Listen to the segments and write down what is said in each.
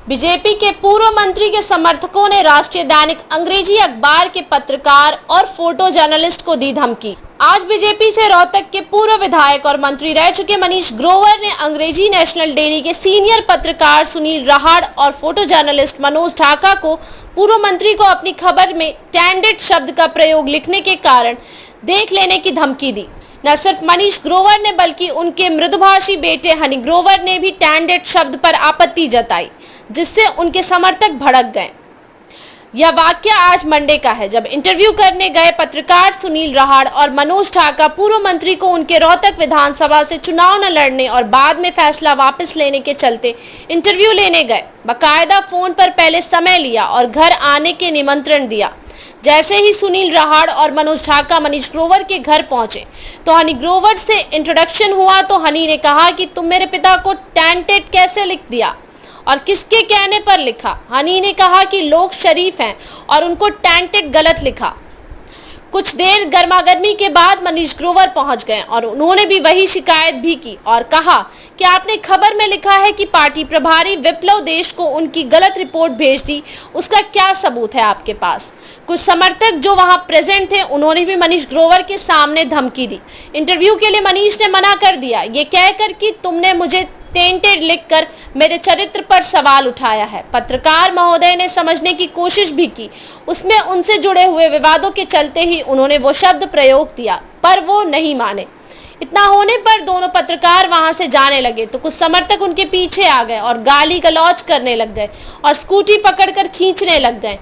BJP के पूर्व मंत्री के समर्थकों ने राष्ट्रीय दैनिक अंग्रेजी अखबार के पत्रकार और फोटो जर्नलिस्ट को दी धमकी। आज बीजेपी से रोहतक के पूर्व विधायक और मंत्री रह चुके मनीष ग्रोवर ने अंग्रेजी नेशनल डेली के सीनियर पत्रकार सुनील रहाड़ और फोटो जर्नलिस्ट मनोज ढाका को पूर्व मंत्री को अपनी खबर में टैंडेड शब्द का प्रयोग लिखने के कारण देख लेने की धमकी दी। न सिर्फ मनीष ग्रोवर ने बल्कि उनके मृदुभाषी बेटे हनी ग्रोवर ने भी टैंडेड शब्द पर आपत्ति जताई, जिससे उनके समर्थक भड़क गए। यह वाकया आज मंडे का है, जब इंटरव्यू करने गए पत्रकार सुनील रहाड़ और मनोज ढाका पूर्व मंत्री को उनके रोहतक विधानसभा से चुनाव न लड़ने और बाद में फैसला वापस लेने के चलते इंटरव्यू लेने गए। बाकायदा फोन पर पहले समय लिया और घर आने के निमंत्रण दिया। जैसे ही सुनील रहाड़ और मनोज ढाका मनीष ग्रोवर के घर पहुंचे तो हनी ग्रोवर से इंट्रोडक्शन हुआ तो हनी ने कहा कि तुम मेरे पिता को टैंटेड कैसे लिख दिया और किसके कहने पर लिखा। हनी ने कहा कि लोग शरीफ हैं और उनको टैंटेड गलत लिखा। कुछ देर गर्मागर्मी के बाद मनीष ग्रोवर पहुंच गए और उन्होंने भी वही शिकायत भी की और कहा कि आपने खबर में लिखा है कि पार्टी प्रभारी विप्लव देश को उनकी गलत रिपोर्ट भेज दी, उसका क्या सबूत है आपके पास। कुछ समर्थक जो वहां प्रेजेंट थे उन्होंने भी मनीष ग्रोवर के सामने धमकी दी। इंटरव्यू के लिए मनीष ने मना कर दिया, ये कहकर कि तुमने मुझे टेंटेड लिखकर मेरे चरित्र पर सवाल उठाया है। पत्रकार महोदय ने समझने की कोशिश भी की, उसमें उनसे जुड़े हुए विवादों के चलते ही उन्होंने वो शब्द प्रयोग दिया, पर वो नहीं माने। इतना होने पर दोनों पत्रकार वहां से जाने लगे तो कुछ समर्थक उनके पीछे आ गए और गाली गलौज करने लग गए और स्कूटी पकड़कर खींचने लग गए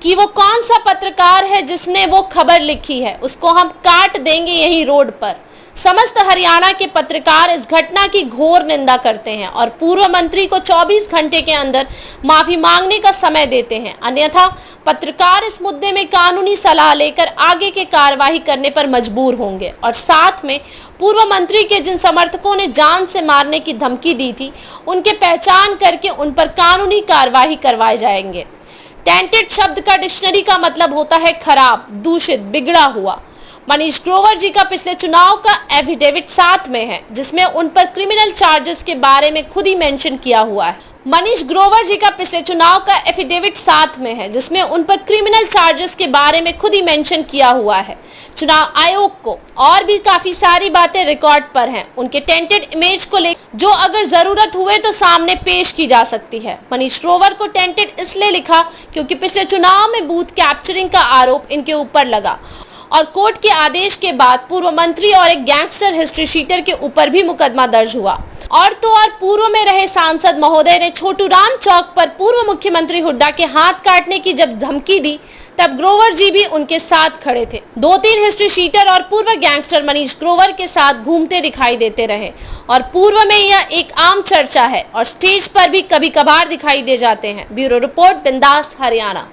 कि वो कौन सा पत्रकार है जिसने वो खबर लिखी है, उसको हम काट देंगे यहीं रोड पर। समस्त हरियाणा के पत्रकार इस घटना की घोर निंदा करते हैं और पूर्व मंत्री को 24 घंटे के अंदर माफी मांगने का समय देते हैं, अन्यथा पत्रकार इस मुद्दे में कानूनी सलाह लेकर आगे की कार्रवाई करने पर मजबूर होंगे। और साथ में पूर्व मंत्री के जिन समर्थकों ने जान से मारने की धमकी दी थी, उनके पहचान करके उन पर कानूनी कार्रवाई करवाए जाएंगे। टैंटेड शब्द का डिक्शनरी का मतलब होता है खराब, दूषित, बिगड़ा हुआ। मनीष ग्रोवर जी का पिछले चुनाव का एफिडेविट साथ में है, जिसमें उन पर क्रिमिनल चार्जेस के बारे में खुद ही मेंशन किया हुआ है। मनीष ग्रोवर जी का पिछले चुनाव का एफिडेविट साथ में है, जिसमें उन पर क्रिमिनल चार्जेस के बारे में खुद ही मेंशन किया हुआ है। चुनाव आयोग को और भी काफी सारी बातें रिकॉर्ड पर हैं, उनके टेंटेड इमेज को लेकर, जो अगर जरूरत हुए तो सामने पेश की जा सकती है। मनीष ग्रोवर को टेंटेड इसलिए लिखा क्योंकि पिछले चुनाव में बूथ कैप्चरिंग का आरोप इनके ऊपर लगा और कोर्ट के आदेश के बाद पूर्व मंत्री और एक गैंगस्टर हिस्ट्री शीटर के ऊपर भी मुकदमा दर्ज हुआ। और तो और पूर्व में रहे सांसद महोदय ने छोटू राम चौक पर पूर्व मुख्यमंत्री हुड्डा के हाथ काटने की जब धमकी दी, तब ग्रोवर जी भी उनके साथ खड़े थे। 2-3 हिस्ट्री शीटर और पूर्व गैंगस्टर मनीष ग्रोवर के साथ घूमते दिखाई देते रहे और पूर्व में यह एक आम चर्चा है और स्टेज पर भी कभी कभार दिखाई दे जाते हैं। ब्यूरो रिपोर्ट, बिंदास, हरियाणा।